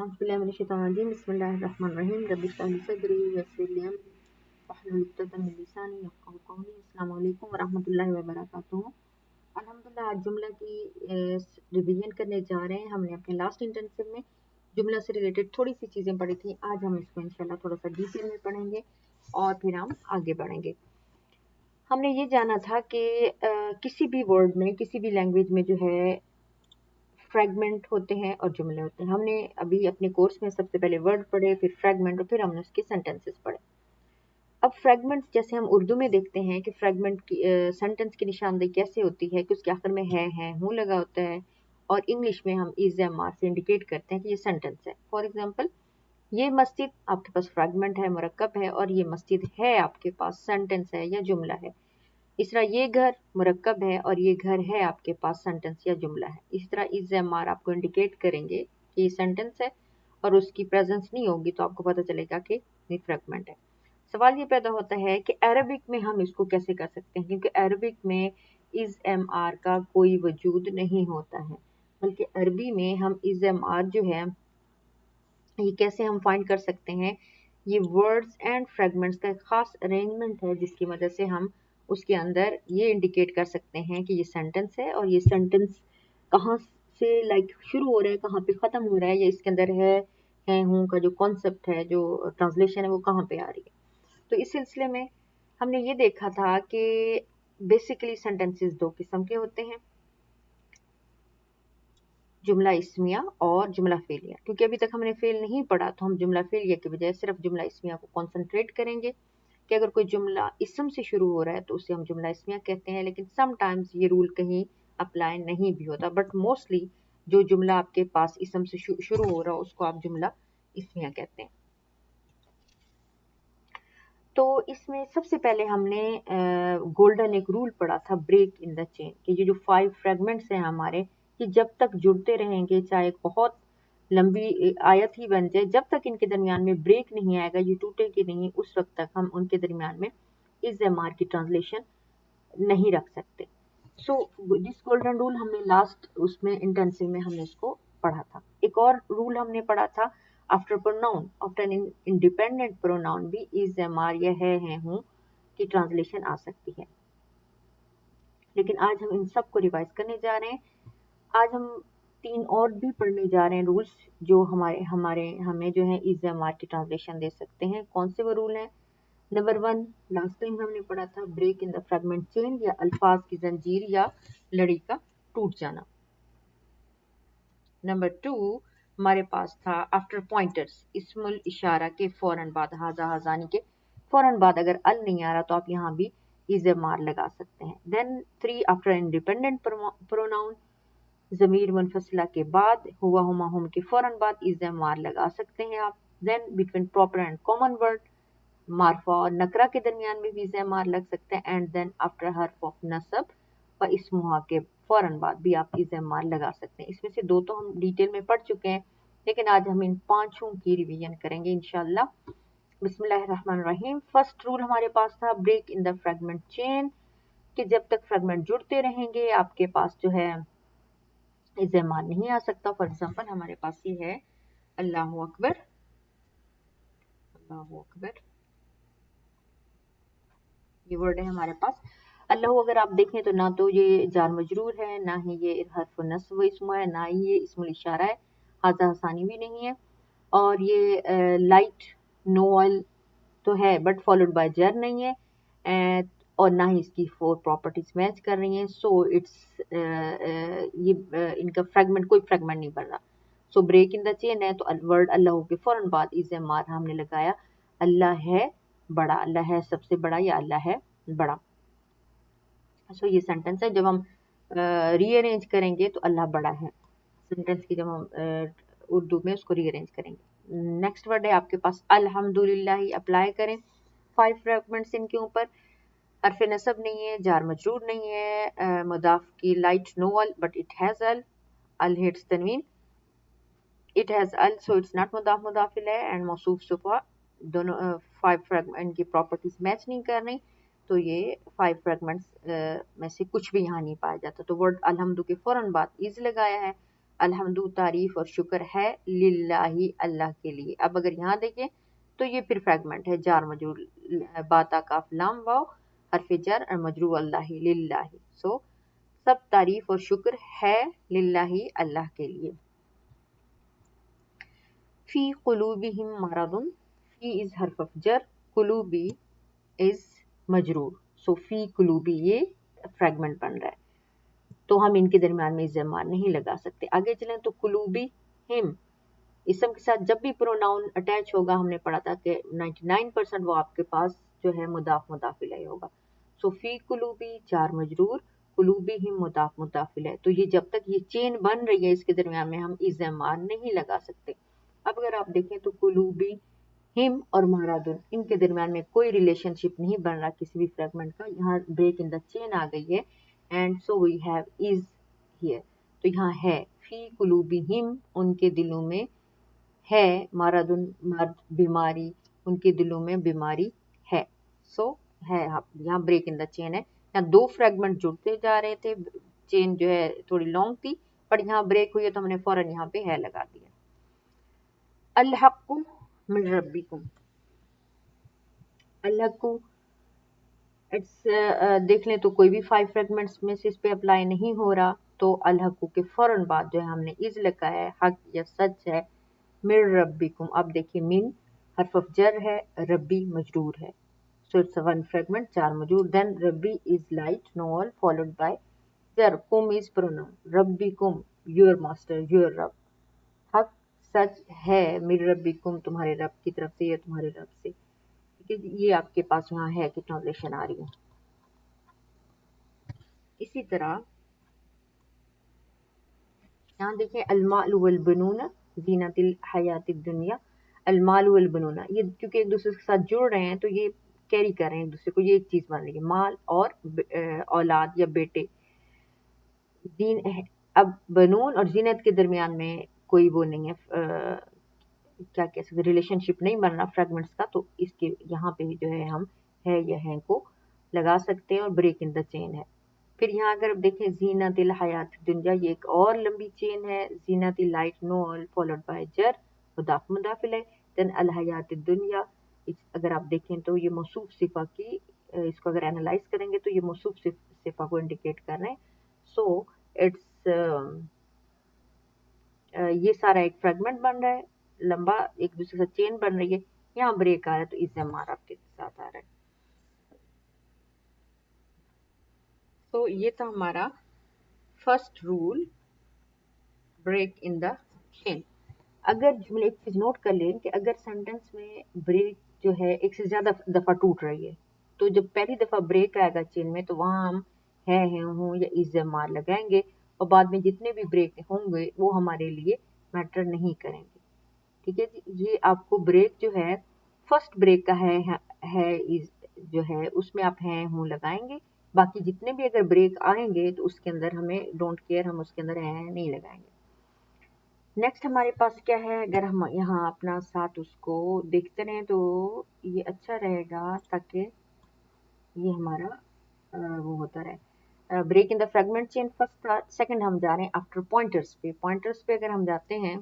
औज़ुबिल्लाहि बिस्मिल्लाहिर्रहमानिर्रहीम रब्बि इश्रह ली सदरी वयस्सिर ली अमरी वहलुल उक़दतम मिन लिसानी यफ़क़हू क़ौली। अस्सलामु अलैकुम व रहमतुल्लाहि व बरकातुहू। अल्हम्दुलिल्लाह आज जुमला की रिवीजन करने जा रहे हैं। हमने अपने लास्ट इंटेंसिव में जुमला से रिलेटेड थोड़ी सी चीज़ें पढ़ी थी। आज हम इसको इंशाल्लाह थोड़ा सा डिटेल में पढ़ेंगे और फिर हम आगे बढ़ेंगे। हमने ये जाना था कि किसी भी वर्ड में, किसी भी लैंग्वेज में जो है फ्रैगमेंट होते हैं और जुमले होते हैं। हमने अभी अपने कोर्स में सबसे पहले वर्ड पढ़े, फिर फ्रैगमेंट और फिर हमने उसके सेंटेंसेस पढ़े। अब फ्रैगमेंट्स जैसे हम उर्दू में देखते हैं कि फ्रैगमेंट की सेंटेंस की निशानदेही कैसे होती है कि उसके आखिर में है हूँ लगा होता है, और इंग्लिश में हम इज एम आर से इंडिकेट करते हैं कि ये सेंटेंस है। फॉर एग्जाम्पल, ये मस्जिद आपके पास फ्रैगमेंट है, मुरक्कब है, और ये मस्जिद है आपके पास सेंटेंस है या जुमला है। इस तरह ये घर मुरक्कब है और ये घर है आपके पास सेंटेंस या जुमला है। इस तरह इज एम आर आपको इंडिकेट करेंगे कि ये सेंटेंस है, और उसकी प्रेजेंस नहीं होगी तो आपको पता चलेगा कि ये फ्रैगमेंट है। सवाल ये पैदा होता है कि अरबिक में हम इसको कैसे कर सकते हैं, क्योंकि अरबिक में इज एम आर का कोई वजूद नहीं होता है, बल्कि अरबी में हम इज एम आर जो है ये कैसे हम फाइंड कर सकते हैं। ये वर्ड्स एंड फ्रेगमेंट्स का एक खास अरेंजमेंट है जिसकी मदद से हम उसके अंदर ये इंडिकेट कर सकते हैं कि ये सेंटेंस है, और ये सेंटेंस कहाँ से शुरू हो रहा है, कहाँ पे ख़त्म हो रहा है, या इसके अंदर है हूँ का जो कॉन्सेप्ट है, जो ट्रांसलेशन है, वो कहाँ पे आ रही है। तो इस सिलसिले में हमने ये देखा था कि बेसिकली सेंटेंसेस दो किस्म के होते हैं, जुमला इस्मिया और जुमला फेलिया। क्योंकि अभी तक हमने फेल नहीं पढ़ा तो हम जुमला फेलिया के बजाय सिर्फ जुमला इस्मिया को कॉन्सेंट्रेट करेंगे कि अगर कोई जुमला इसम से शुरू हो रहा है तो उसे हम जुमला इस्मिया कहते हैं। लेकिन समटाइम्स ये रूल कहीं अप्लाई नहीं भी होता, बट मोस्टली जो जुमला आपके पास इसम से शुरू हो रहा हो उसको आप जुमला इस्मिया कहते हैं। तो इसमें सबसे पहले हमने गोल्डन एक रूल पढ़ा था, ब्रेक इन द चेन, कि ये जो 5 फ्रेगमेंट्स हैं हमारे, ये जब तक जुड़ते रहेंगे, चाहे एक बहुत लंबी आयत ही बन जाए, जब तक इनके दरमियान में ब्रेक नहीं आएगा, ये टूटेगी नहीं, उस वक्त तक हम उनके दरमियान में इज एम आर की ट्रांसलेशन नहीं रख सकते। सो दिस गोल्डन रूल हमने लास्ट उसमें इंटेंसिव में हमने इसको पढ़ा था। एक और रूल हमने पढ़ा था, after pronoun, after an independent pronoun भी इज एम आर या है हूँ की ट्रांसलेशन आ सकती है। लेकिन आज हम इन सब को रिवाइज करने जा रहे हैं। आज हम 3 और भी पढ़ने जा रहे हैं रूल्स जो हमें जो है इज एम आर की ट्रांसलेशन दे सकते हैं। कौन से वो रूल हैं? नंबर 1, लास्ट टाइम हमने पढ़ा था, break in the fragment chain, या अल्फाज की जंजीर या लड़ी का टूट जाना। नंबर 2 हमारे पास था आफ्टर पॉइंटर्स, इस्मुल इशारा के फौरन बाद, हाजा हाजानी के फौरन बाद अगर अल नहीं आ रहा तो आप यहाँ भी इज एम आर लगा सकते हैं। देन 3 आफ्टर इंडिपेंडेंट प्रोनाउन, ज़मीर मुनफसिला के बाद, हुआ हुमा हुम के फौरन बाद इज एम आर लगा सकते हैं आप। Then between proper and common word, मारफा और नकरा के दरमियान में भी इज एम आर लग सकते हैं। एंड देन आफ्टर हर्फ ऑफ नसब व इस्मुहा के फौरन बाद भी आप इज एम आर लगा सकते हैं। इसमें से 2 तो हम डिटेल में पढ़ चुके हैं, लेकिन आज हम इन 5 की रिवीजन करेंगे इंशाल्लाह। बिस्मिल्लाहिर्रहमानिर्रहीम। फर्स्ट रूल हमारे पास था, break in the fragment chain, कि जब तक फ्रेगमेंट जुड़ते रहेंगे आपके पास जो है इज एम आर नहीं आ सकता। फॉर एग्जाम्पल हमारे पास ये है अल्लाहु अकबर, अल्लाहु अकबर, ये वर्ड है हमारे पास। अल्लाह अगर आप देखें तो ना तो ये जार मजरूर है, ना ही ये हर्फ नस्ब इसम है, ना ही ये इसमुल इशारा है, हाजा हसानी भी नहीं है, और ये लाइट नो ऑयल तो है बट फॉलोड बाय जर नहीं है, और ना ही इसकी 4 प्रॉपर्टीज मैच कर रही हैं। सो इट्स इनका फ्रेगमेंट, कोई फ्रेगमेंट नहीं बन रहा। So break in the chain है तो वर्ड अल्लाह के फौरन बाद इज एम आर हमने लगाया, अल्लाह है बड़ा, अल्लाह है सबसे बड़ा, या अल्लाह है बड़ा। सो ये सेंटेंस है। जब हम रीअरेंज करेंगे तो अल्लाह बड़ा है, सेंटेंस की जब हम उर्दू में उसको रीअरेंज करेंगे। नेक्स्ट वर्ड है आपके पास अल्हम्दुलिल्लाह, अप्लाई करें 5 फ्रेगमेंट्स इनके ऊपर। हरफ नसब नहीं है, जार मजरूर नहीं है, मुदाफ की लाइट नो अल बट इट हैज अल हिट्स तनवीन, इट हैज अल सो इट्स नॉट मुदाफ मुदाफ इलैह, एंड मौसूफ सुफा दोनों 5 फ्रेगमेंट की प्रॉपर्टीज मैच नहीं कर रही, तो ये 5 फ्रेगमेंट्स में से कुछ भी यहाँ नहीं पाया जाता। तो वर्ड अल्हम्दु के फौरन बाद इज लगाया है, अलहम्दु तारीफ और शुक्र है लिल्लाही अल्लाह के लिए। अब अगर यहाँ देखें तो ये फिर फ्रैगमेंट है, जार मजरूर बाता काफ लाम वाव हरफ जर और मजरूर अल्लाही लिल्लाही। सो सब तारीफ और शुक्र है लिल्लाही अल्लाह के लिए। फी कुलूबिहिम मरदुन, फी इज हरफ जर, कुलूबी इज मजरूर। सो फी कुलूबी ये फ्रैगमेंट बन रहा है, तो हम इनके दरमियान में ज़मार नहीं लगा सकते। आगे चलें तो कुलूबी हिम इसम के साथ जब भी प्रोनाउन अटैच होगा, हमने पढ़ा था कि 99% वो आपके पास जो है मुदाफ मुदाफ इलैह होगा। सो फी कुलूबी जार मजरूर, कुलूबी हिम मुदाफ मुदाफ इलैह। तो ये जब तक ये चेन बन रही है इसके दरमियान में हम इज़मार नहीं लगा सकते। अब अगर आप देखें तो कुलूबी हिम और मारादुन इनके दरमियान में कोई रिलेशनशिप नहीं बन रहा किसी भी फ्रेगमेंट का। यहाँ ब्रेक इन द चेन आ गई है and so we have is here. तो यहाँ है फी कुलूबी हिम उनके दिलों में है, मारादुन मर्द बीमारी उनके दिलों में बीमारी है। सो है यहाँ ब्रेक इन द चेन है। यहाँ दो फ्रेगमेंट जुड़ते जा रहे थे, चेन जो है थोड़ी लॉन्ग थी, पर यहाँ ब्रेक हुई है तो हमने फौरन यहाँ पे है लगा दिया। अल-हक्कु मिन रब्बिकुम, अल-हक्कु इट्स देख लें तो कोई भी 5 फ्रेगमेंट्स में से इस पे अप्लाई नहीं हो रहा, तो अल-हक्कु के फौरन बाद जो है हमने इज लगा है, हक या सच है। मिन रब्बिकुम, अब देखिए मिन हर्फ जर है, रब्बी मजरूर है, सो इट्स वन फ्रेगमेंट चार मजरूर। देन रब्बी इज लाइट नोअल फॉलोड बाय जर, कुम इज प्रोनाउन, रब्बिकुम योर मास्टर योर रब, हक सच है, मिन रब्बिकुम तुम्हारे रब की तरफ से या तुम्हारे रब से। ये आपके पास यहाँ है कि ट्रांसलेशन आ रही है। इसी तरह यहाँ देखें अलमाल वल बनूना जीनतिल हयातिद दुनिया, अलमाल वल बनूना ये क्योंकि एक दूसरे के साथ जुड़ रहे हैं तो ये कैरी कर रहे हैं एक दूसरे को, ये एक चीज बन रही है माल और औलाद या बेटे। दीन अब बनून और जीनत के दरमियान में कोई वो नहीं है, क्या कह सकते रिलेशनशिप नहीं बन रहा फ्रेगमेंट्स का, तो इसके यहाँ पे जो है हम है या हैं को लगा सकते हैं और ब्रेक इन द चेन है। फिर यहाँ अगर देखें जीनतिल हयात दुनिया, ये एक और लंबी चेन है, जीनतिल लाइट नोअल फॉलोड बाय जर मुदाफ मुदाफ इलैह, देन अल हयात दुनिया। अगर आप देखें तो ये मौसूफ सिफा की, इसको अगर एनालाइज करेंगे तो ये मौसूफ सिफा को इंडिकेट कर रहे हैं। सो इट्स ये सारा एक फ्रेगमेंट बन रहा है लंबा, एक दूसरे से चेन बन रही है। यहाँ ब्रेक आ रहा है तो इज़्मार आपके साथ आ रहा है। तो ये था हमारा first rule, break in the chain. अगर जुमले एक चीज नोट कर लें कि अगर सेंटेंस में ब्रेक जो है एक से ज्यादा दफा टूट रही है, तो जब पहली दफा ब्रेक आएगा चेन में तो वहां हम है हूँ या इज़्मार लगाएंगे, और बाद में जितने भी ब्रेक होंगे वो हमारे लिए मैटर नहीं करेंगे। ठीक है जी, ये आपको ब्रेक जो है फर्स्ट ब्रेक का है इज जो है उसमें आप हैं हूँ लगाएंगे, बाकी जितने भी अगर ब्रेक आएंगे तो उसके अंदर हमें डोंट केयर, हम उसके अंदर है नहीं लगाएंगे। नेक्स्ट हमारे पास क्या है, अगर हम यहाँ अपना साथ उसको देखते रहें तो ये अच्छा रहेगा, ताकि ये हमारा वो होता रहे। Break in the fragment chain first था, सेकंड हम जा रहे हैं आफ्टर पॉइंटर्स पे। पॉइंटर्स पे अगर हम जाते हैं,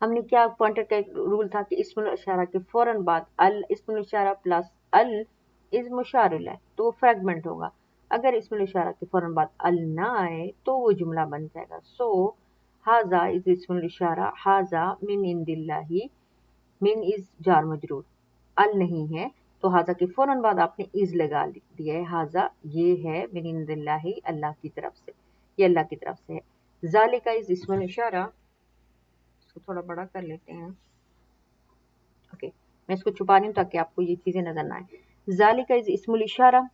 हमने क्या पॉइंटर का एक रूल था कि इस्मुल इशारा के फौरन बाद अल इस्मुल इशारा प्लस अल इज मुशार इलैह, तो वो फ्रेगमेंट होगा। अगर इस्मुल इशारा के फौरन बाद अल ना आए तो वो जुमला बन जाएगा। सो हाजा इज इस्मुल इशारा, हाजा मिन इंदिल्लाही, मिन इज जार मजरूर, अल नहीं है तो हाजा के फौरन बाद आपने इज लगा दिया है, हाजा ये है मिन इंदिल्लाही अल्लाह की तरफ से, ये अल्लाह की तरफ से है। जालिका इज इस्मुल इशारा, इसको थोड़ा बड़ा कर लेते हैं, ओके मैं इसको छुपा रही हूँ ताकि आपको ये चीजें नजर ना आए। जालिका इज इस्मुल इशारा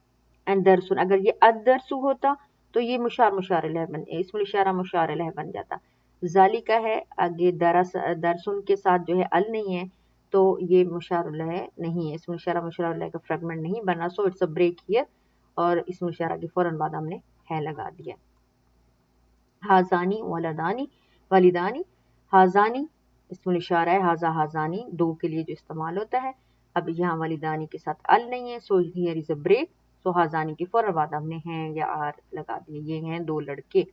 एंड दरसुन, अगर ये अदरसु होता तो ये मुशार अलैह बन, इस्मुल इशारा मुशार अलैह बन जाता। जालिका है, आगे दरसुन के साथ जो है अल नहीं है तो ये मुशार अलैह नहीं है, इस्मुल इशारा मुशार अलैह का फ्रेगमेंट नहीं बना। So it's a break here, और इस्मुल इशारा के फौरन बाद हमने है लगा दिया। हाजानी वलदानी वलिदानी, हाजानी इस्मुल इशारा है, हाजा हाजानी दो के लिए जो इस्तेमाल होता है। अब यहाँ वलिदानी के साथ अल नहीं है, so here is a break. So हाजानी के फौरन बाद हमने हैं या आर लगा दिए, ये हैं दो लड़के।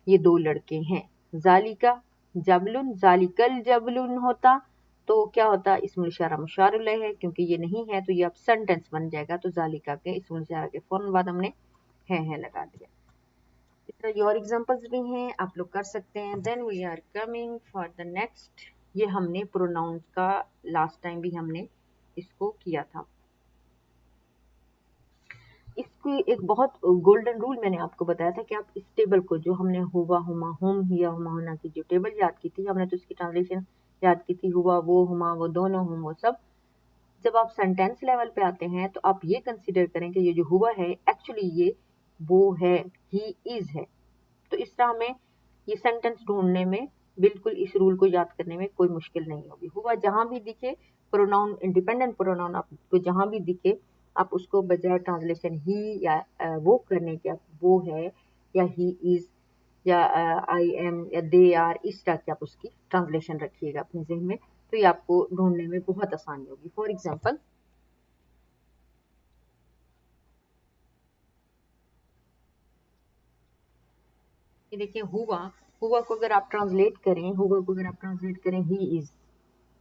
یہ 2 لڑکے ہیں. ذالکا جبلن، ذالکل جبلن ہوتا تو کیا ہوتا؟ اسم الاشارہ مشار الیہ ہے، کیونکہ یہ نہیں ہے تو یہ اب سینٹینس بن جائے گا. تو ذالکا کے اسم الاشارہ کے فوراً بعد ہم نے ہے لگا دیا. اس طرح یہ اور ایگزامپلس بھی ہیں، آپ لوگ کر سکتے ہیں. Then we are coming for the next. یہ ہم نے پروناؤنس کا لاسٹ ٹائم بھی ہم نے اس کو کیا تھا. اس کی ایک بہت گولڈن رول میں نے آپ کو بتایا تھا کہ آپ اس ٹیبل کو جو ہم نے ہوا ہما ہوم ہیا ہما ہونا کی جو ٹیبل یاد کی تھی، ہم نے تو اس کی ٹرانسلیشن یاد کی تھی، ہوا وہ ہما وہ دونوں ہوں وہ سب. جب آپ سینٹینس لیول پہ آتے ہیں تو آپ یہ کنسیڈر کریں کہ یہ جو ہوا ہے ایکچولی یہ وہ ہے، ہی از ہے. تو اس طرح ہمیں یہ سینٹینس ڈھونڈنے میں بالکل اس رول کو یاد کرنے میں کوئی مشکل نہیں ہوگی. ہوا جہاں بھی دکھے پروناؤن، انڈیپینڈنٹ پروناؤن آپ کو جہاں بھی دکھے، آپ اس کو بجائے ٹرانسلیشن ہی یا وہ کرنے کے وہ ہے یا ہی از یا آئی ایم یا دے آر، اس طرح کی آپ اس کی ٹرانسلیشن رکھیے گا اپنے ذہن میں، تو یہ آپ کو ڈھونڈنے میں بہت آسانی ہوگی. فار ایگزامپل یہ دیکھیں ہوا کو اگر آپ ٹرانسلیٹ کریں ہی از،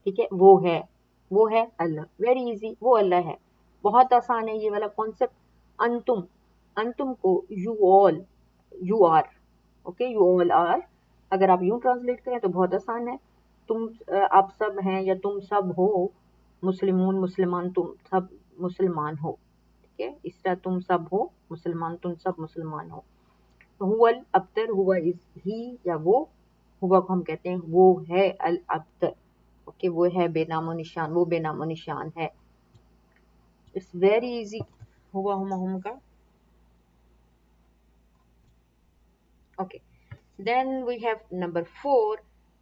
ٹھیک ہے، وہ ہے اللہ. ویری ایزی، وہ اللہ ہے، بہت آسان ہے یہ والا کانسیپٹ. انتم کو you are, okay, you all are, اگر آپ یوں ٹرانسلیٹ کریں تو بہت آسان ہے. تم آپ سب ہیں یا تم سب ہو، مسلمان تم سب مسلمان ہو، ٹھیک ہے. اس طرح تم سب ہو مسلمان، تم سب مسلمان ہو. ہوا الابتر، ہوا از ہی یا وہ، ہوا کو ہم کہتے ہیں وہ ہے الابتر، اوکے، وہ ہے بے نام و نشان، وہ بے نام و نشان ہے. اٹس ویری ایزی ہوا ہم کا. Okay, then we have number 4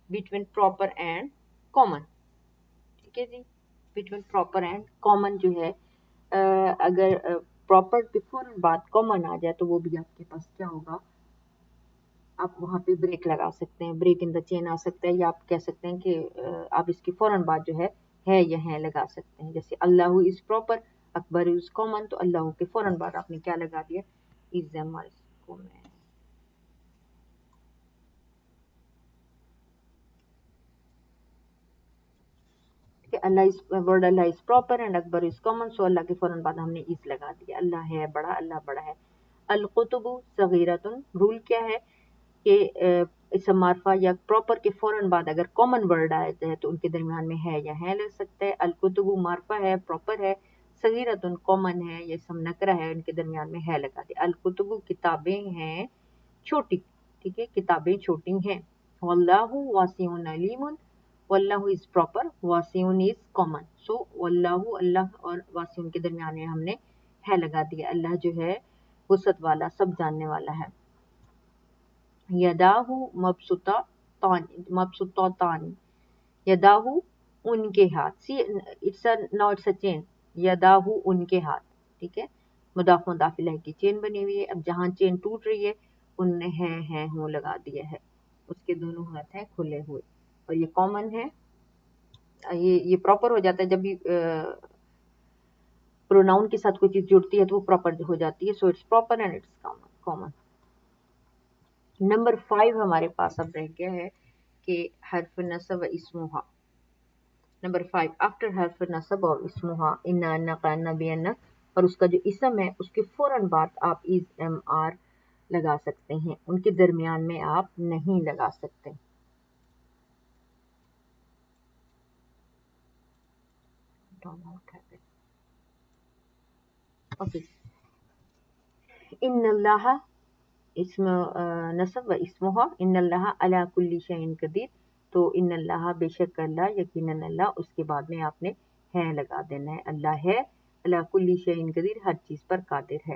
between proper and common. ٹھیک ہے جی، بٹوین پراپر اینڈ کامن جو ہے، اگر پراپر کے فوراً بعد کامن آ جائے تو وہ بھی آپ کے پاس کیا ہوگا؟ آپ وہاں پہ بریک لگا سکتے ہیں، بریک ان دا چین آ سکتا ہے، یا آپ کہہ سکتے ہیں کہ آپ اس کی فوراً بعد جو ہے یا ہے لگا سکتے ہیں. جیسے اللہ is proper, Akbar is common, تو اللہ کے فوراً بعد آپ نے کیا لگا دیا؟ از کو میں کہ اللہ از پراپر اینڈ اکبر از کامن، سو اللہ کے فوراً بعد ہم نے از لگا دیا. اللہ ہے بڑا، اللہ بڑا ہے. القطب صغیرتن، رول کیا ہے کہ اسم معرفہ یا پراپر کے فوراً بعد اگر کامن ورڈ آ جائے تو ان کے درمیان میں ہے یا ہے لگ سکتا ہے. الکتب معرفہ ہے، پراپر ہے. صغیرتن کامن ہے، یہ اسم نکرہ ہے، ان کے درمیان میں ہے لگا دیا. الکتب کتابیں ہیں چھوٹی، ٹھیک ہے، کتابیں چھوٹی ہیں. واللہ واسع علیم، واللہ از پراپر، واسع از کامن، سو واللہ اللہ اور واسع کے درمیان میں ہم نے ہے لگا دیا. اللہ جو ہے وسعت والا، سب جاننے والا ہے. یداہ مبسوطتان، یداہ ان کے ہاتھ، سی اٹس اے چین، یداہ ان کے ہاتھ، ٹھیک ہے، مضاف مضاف الیہ کی چین بنی ہوئی ہے. اب جہاں چین ٹوٹ رہی ہے ان نے ہے ہوں لگا دیا ہے، اس کے دونوں ہاتھ ہیں کھلے ہوئے. اور یہ کامن ہے، یہ پراپر ہو جاتا ہے جب بھی پروناؤن کے ساتھ کوئی چیز جڑتی ہے تو وہ پراپر ہو جاتی ہے. So it's proper and it's common. Number 5 ہمارے پاس اب رہ گیا ہے کہ حرف نصب و اسمہا. نمبر 5 آفٹر حرف نصب اور اسمہا، انا نقانا بینا، اور اس کا جو اسم ہے اس کے فوراً بعد آپ از ایم آر لگا سکتے ہیں، ان کے درمیان میں آپ نہیں لگا سکتے. اوکے، ان اللہ اسم نصب و اسمہا، ان اللہ علی کل شیء قدیر، تو ان اللہ بے شک اللہ، یقیناً اللہ، اس کے بعد میں آپ نے ہے لگا دینا ہے. اللہ ہے علی کل شیء قدیر، ہر چیز پر قادر ہے.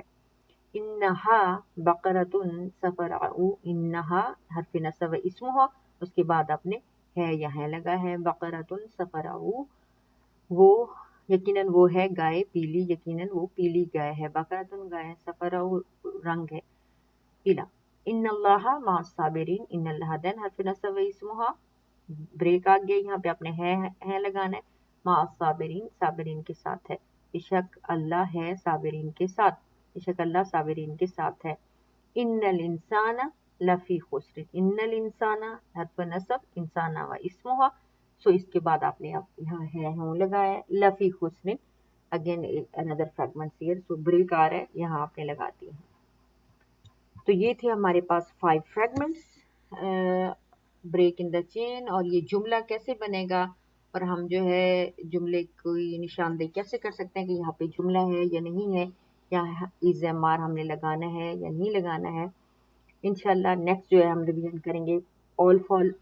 انہا بقرۃ صفراء، انہا حرف نصب و اسمہا، اس کے بعد آپ نے ہے یا ہے لگا ہے. بقرۃ صفراء، وہ یقیناً وہ ہے گائے پیلی، یقیناً وہ پیلی گائے ہے. بقرۃ گائے، صفراء رنگ ہے پیلا. ان اللہ مع الصابرین، ان اللہ دین حرف نصب و اسمہا، بریک آ گیا، یہاں پہ آپ نے ہے لگانا ہے. مع الصابرین، صابرین کے ساتھ ہے. بے شک اللہ ہے صابرین کے ساتھ، بے شک اللہ صابرین کے ساتھ ہے. ان الانسان लफ़ी खुस्रिन, इन्नल इंसाना हर्फ नसब, इंसाना व इस्मुहा। सो इसके बाद आपने यहाँ है हूँ लगाया है, लफ़ी खुस्रिन, again another fragment here, so break आ रहा है, यहाँ आपने लगा दिया है। तो ये थे हमारे पास 5 fragments break in the chain. और ये जुमला कैसे बनेगा और हम जो है जुमले को निशानदेही कैसे कर सकते हैं कि यहाँ पे जुमला है या नहीं है, या इज़-एम-आर हमने लगाना है या नहीं लगाना है। इंशाल्लाह नेक्स्ट जो है हम रिवीजन करेंगे ऑल फॉल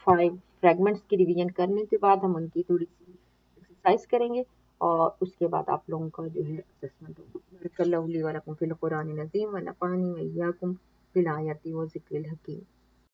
5 फ्रेगमेंट्स की रिवीजन करने के बाद हम उनकी थोड़ी सी एक्सरसाइज करेंगे और उसके बाद आप लोगों का जो है असेसमेंट होगा। बरकल्लाहु ली व लकुम फ़िल कुरानिल अज़ीम व नफ़अनी व इय्याकुम बिल आयाति व ज़िक्रिल हकीम।